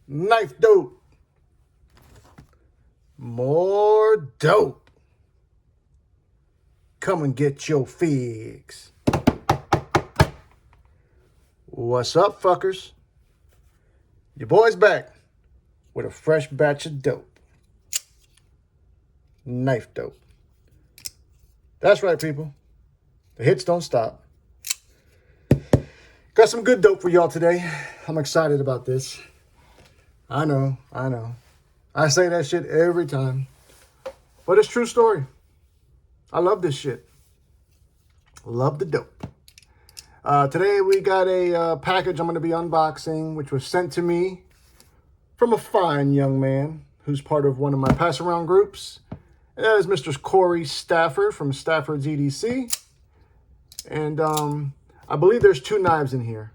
KnifeDope. More dope. Come and get your figs. What's up, fuckers? Your boy's back with a fresh batch of dope. KnifeDope. That's right, people. The hits don't stop. Got some good dope for y'all today. I'm excited about this. I know. I say that shit every time. But it's true story. I love this shit. Love the dope. Today we got a package I'm going to be unboxing, which was sent to me from a fine young man who's part of one of my pass-around groups. And that is Mr. Corey Stafford from Stafford's EDC. And I believe there's 2 knives in here.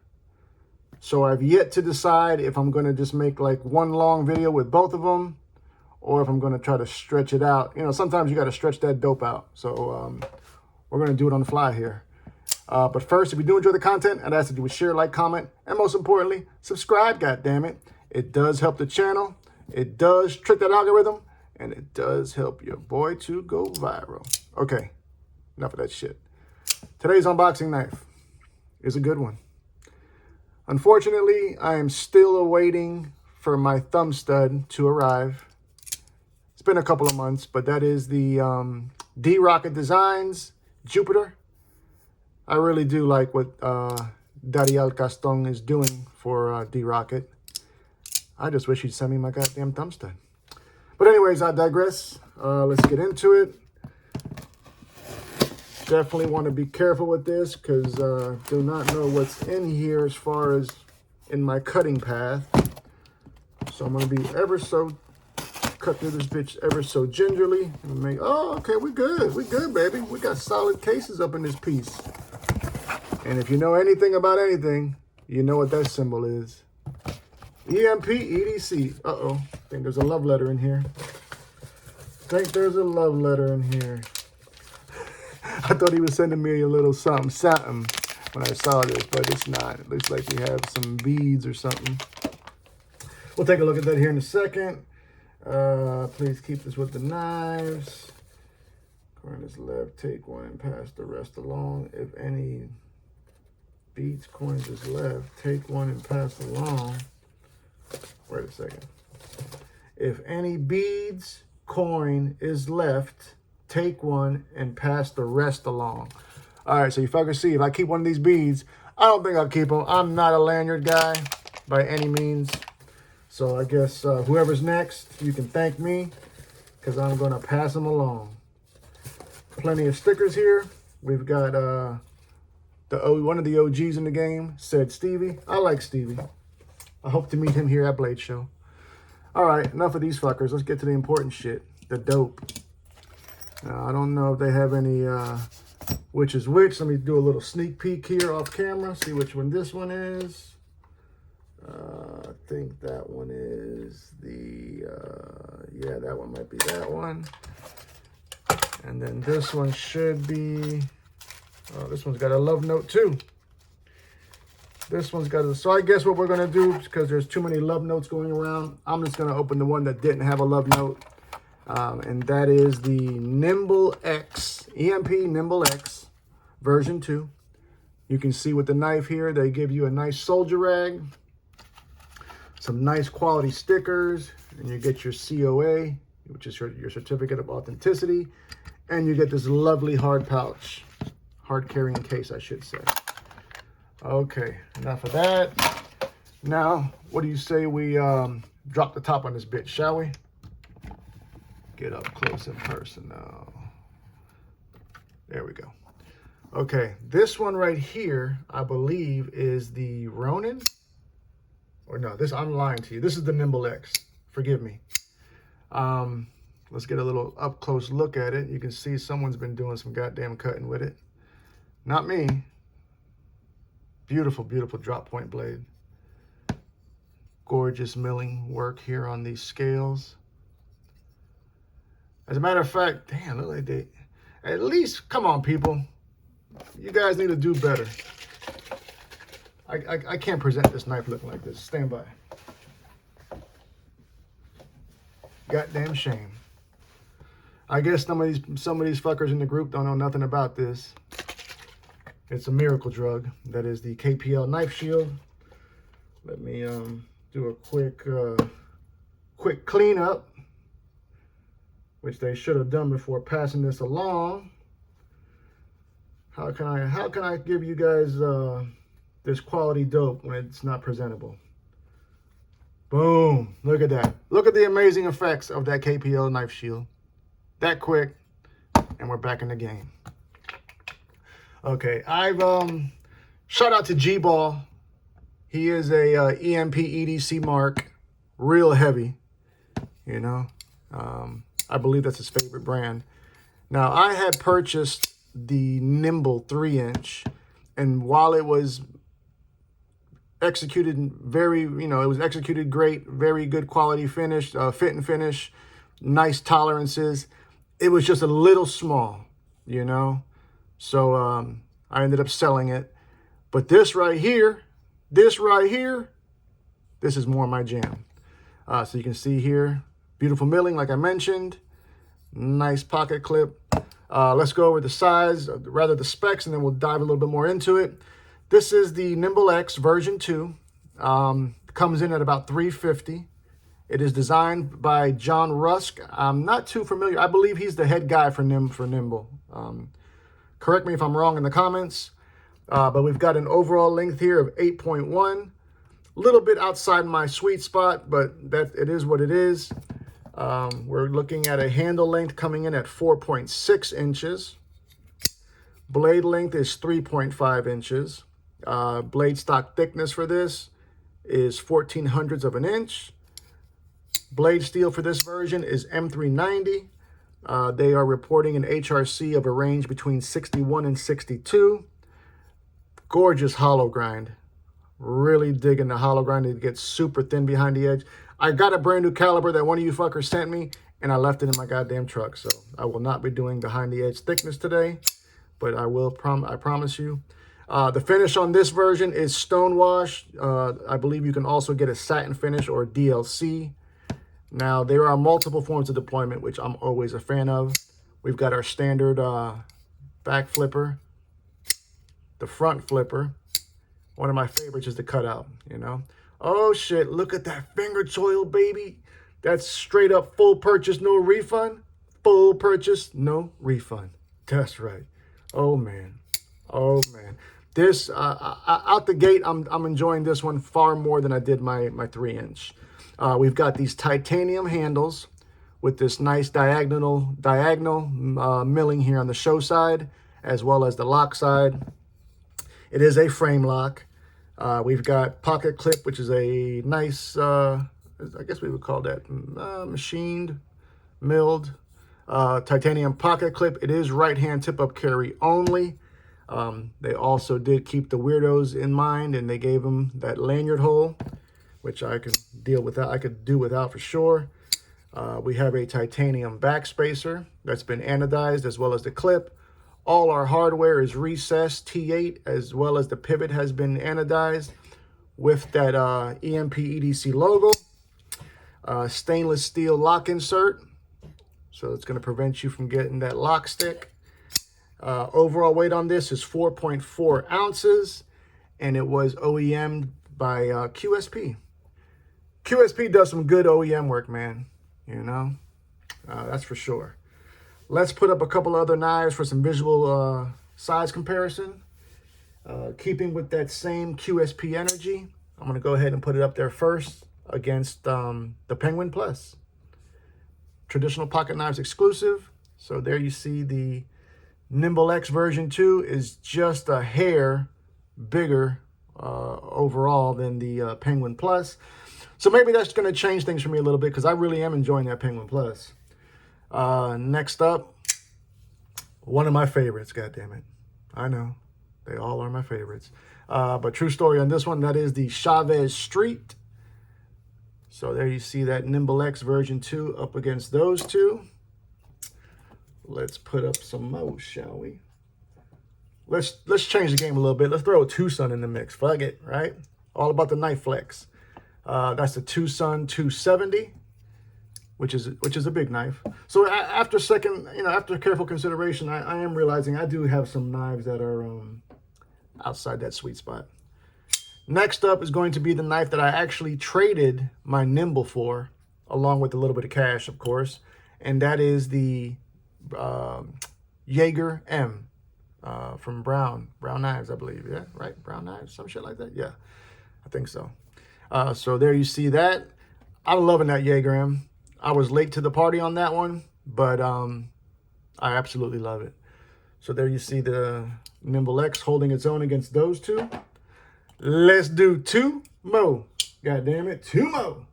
So I've yet to decide if I'm going to just make like one long video with both of them, or if I'm going to try to stretch it out. You know, sometimes you got to stretch that dope out. So we're going to do it on the fly here. But first, if you do enjoy the content, I'd ask that you would share, like, comment, and most importantly, subscribe, goddammit. It does help the channel. It does trick that algorithm. And it does help your boy to go viral. Okay, enough of that shit. Today's unboxing knife is a good one. Unfortunately, I am still awaiting for my thumb stud to arrive. It's been a couple of months, but that is the D-Rocket Designs Jupiter. I really do like what Dariel Caston is doing for D-Rocket. I just wish he'd send me my goddamn thumb stud. But anyways, I digress. Let's get into it. Definitely want to be careful with this because do not know what's in here as far as in my cutting path. So I'm going to be cut through this bitch ever so gingerly. And oh, okay, we're good. We're good, baby. We got solid cases up in this piece. And if you know anything about anything, you know what that symbol is. EMPEDC. Uh-oh. I think there's a love letter in here. I thought he was sending me a little something when I saw this, but it's not. It looks like we have some beads or something. We'll take a look at that here in a second. Please keep this with the knives. Coin is left, take one and pass the rest along. If any beads, coins is left, take one and pass along. Wait a second. If any beads, coin is left, take one and pass the rest along. All right, so you fuckers see, if I keep one of these beads, I don't think I'll keep them. I'm not a lanyard guy by any means. So I guess whoever's next, you can thank me because I'm going to pass them along. Plenty of stickers here. We've got one of the OGs in the game, said Stevie. I like Stevie. I hope to meet him here at Blade Show. All right, enough of these fuckers. Let's get to the important shit, the dope. Now, I don't know if they have any which is which. Let me do a little sneak peek here off camera, see which one this one is. I think that one is the, yeah, that one might be that one. And then this one should be, oh, this one's got a love note too. This one's got a, so I guess what we're going to do, because there's too many love notes going around, I'm just going to open the one that didn't have a love note. And that is the Nimble X, EMP Nimble X version 2. You can see with the knife here, they give you a nice soldier rag, some nice quality stickers, and you get your COA, which is your certificate of authenticity, and you get this lovely hard pouch, hard carrying case, I should say. Okay, enough of that. Now, what do you say we drop the top on this bitch, shall we? Get up close and personal. There we go. Okay, this one right here, I believe, is the Ronin. Or no, this, I'm lying to you. This is the Nimble X. Forgive me. Let's get a little up close look at it. You can see someone's been doing some goddamn cutting with it. Not me. Beautiful, beautiful drop point blade. Gorgeous milling work here on these scales. As a matter of fact, damn, look like they, at least, come on, people. You guys need to do better. I can't present this knife looking like this. Stand by. goddamn shame. I guess some of these fuckers in the group don't know nothing about this. It's a miracle drug. That is the KPL knife shield. Let me do a quick cleanup, which they should have done before passing this along. How can I give you guys this quality dope when it's not presentable? Boom! Look at that. Look at the amazing effects of that KPL knife shield. That quick, and we're back in the game. Okay, I've shout out to G-Ball. He is a EMP EDC mark, real heavy. You know, I believe that's his favorite brand. Now, I had purchased the Nimble 3-inch, and while it was executed very, it was executed great, very good quality finish, fit and finish, nice tolerances. It was just a little small, so I ended up selling it. But this right here, this is more my jam. So you can see here, beautiful milling, like I mentioned, nice pocket clip. Let's go over the size, rather the specs, and then we'll dive a little bit more into it. This is the Nimble X version 2. Comes in at about $350. It is designed by John Rusk. I'm not too familiar. I believe he's the head guy for Nimble. Correct me if I'm wrong in the comments. But we've got an overall length here of 8.1. A little bit outside my sweet spot, but it is what it is. We're looking at a handle length coming in at 4.6 inches. Blade length is 3.5 inches. Blade stock thickness for this is 0.14 of an inch. Blade steel for this version is M390. They are reporting an HRC of a range between 61 and 62. Gorgeous hollow grind. Really digging the hollow grind. It gets super thin behind the edge. I got a brand new caliber that one of you fuckers sent me, and I left it in my goddamn truck. So I will not be doing behind the edge thickness today, but I will. I promise you. The finish on this version is stone wash. I believe you can also get a satin finish or DLC. Now, there are multiple forms of deployment, which I'm always a fan of. We've got our standard back flipper, the front flipper. One of my favorites is the cutout, Oh, shit, look at that finger choil, baby. That's straight up full purchase, no refund. Full purchase, no refund. That's right. Oh, man. Oh, man. This, out the gate, I'm enjoying this one far more than I did my 3-inch. We've got these titanium handles with this nice diagonal milling here on the show side, as well as the lock side. It is a frame lock. We've got pocket clip, which is a nice, I guess we would call that machined, milled titanium pocket clip. It is right-hand tip-up carry only. They also did keep the weirdos in mind, and they gave them that lanyard hole, which I could deal without. I could do without for sure. We have a titanium back spacer that's been anodized, as well as the clip. All our hardware is recessed T8, as well as the pivot has been anodized with that EMP EDC logo. Stainless steel lock insert, so it's going to prevent you from getting that lock stick. Overall weight on this is 4.4 ounces, and it was OEM'd by QSP. QSP does some good OEM work, man. That's for sure. Let's put up a couple other knives for some visual size comparison. Keeping with that same QSP energy, I'm going to go ahead and put it up there first against the Penguin Plus. Traditional pocket knives exclusive. So there you see the Nimble X version 2 is just a hair bigger overall than the Penguin Plus. So maybe that's going to change things for me a little bit, because I really am enjoying that Penguin Plus. Next up, one of my favorites, goddammit. I know, they all are my favorites. But true story on this one, that is the Chavez Street. So there you see that Nimble X version 2 up against those two. Let's put up some more, shall we? Let's change the game a little bit. Let's throw a Tucson in the mix. Fuck it, right? All about the knife flex. That's the Tucson 270. which is a big knife. So after after careful consideration, I am realizing I do have some knives that are outside that sweet spot. Next up is going to be the knife that I actually traded my Nimble for, along with a little bit of cash, of course, and that is the Jaeger M from Brown Knives, I believe. Yeah, right? Brown Knives, some shit like that. Yeah, I think so. So there you see that. I'm loving that Jaeger M. I was late to the party on that one, but I absolutely love it. So there you see the Nimble X holding its own against those two. Let's do two more. God damn it, two more.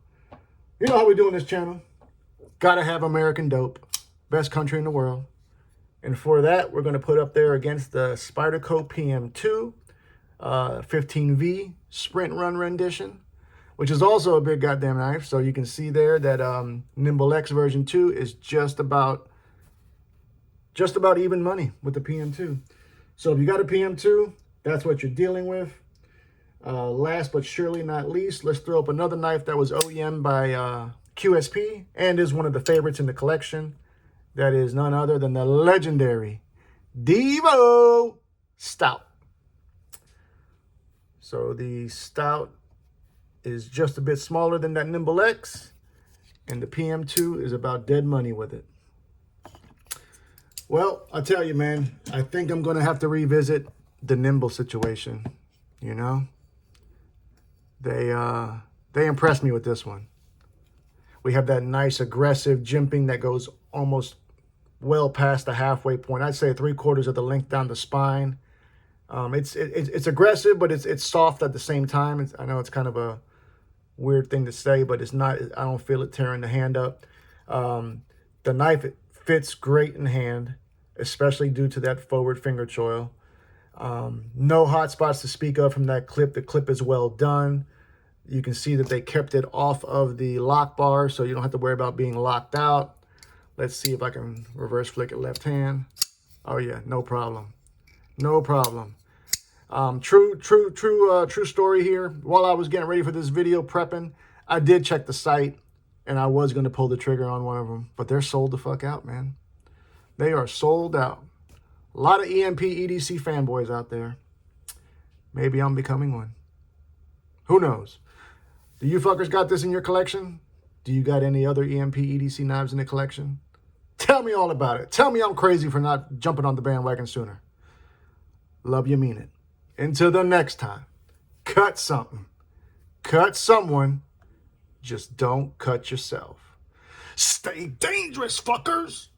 You know how we do on this channel. Gotta have American dope. Best country in the world. And for that, we're going to put up there against the Spyderco PM2 15V Sprint Run rendition, which is also a big goddamn knife. So you can see there that Nimble X version 2 is just about even money with the PM2. So if you got a PM2, that's what you're dealing with. Last but surely not least, let's throw up another knife that was OEM by QSP and is one of the favorites in the collection. That is none other than the legendary Devo Stout. So the Stout is just a bit smaller than that Nimble X, and the PM2 is about dead money with it. Well, I'll tell you, man, I think I'm going to have to revisit the Nimble situation, you know? They impressed me with this one. We have that nice aggressive jimping that goes almost well past the halfway point. I'd say 3/4 of the length down the spine. It's aggressive, but it's soft at the same time. I know it's kind of a weird thing to say, but it's not. I don't feel it tearing the hand up. The knife, it fits great in hand, especially due to that forward finger choil. No hot spots to speak of from that clip. The clip is well done. You can see that they kept it off of the lock bar, so you don't have to worry about being locked out. Let's see if I can reverse flick it left hand. Oh yeah, no problem. No problem. True story here. While I was getting ready for this video prepping, I did check the site and I was going to pull the trigger on one of them, but they're sold the fuck out, man. They are sold out. A lot of EMP EDC fanboys out there. Maybe I'm becoming one. Who knows? Do you fuckers got this in your collection? Do you got any other EMP EDC knives in the collection? Tell me all about it. Tell me I'm crazy for not jumping on the bandwagon sooner. Love you, mean it. Until the next time, cut something. Cut someone. Just don't cut yourself. Stay dangerous, fuckers.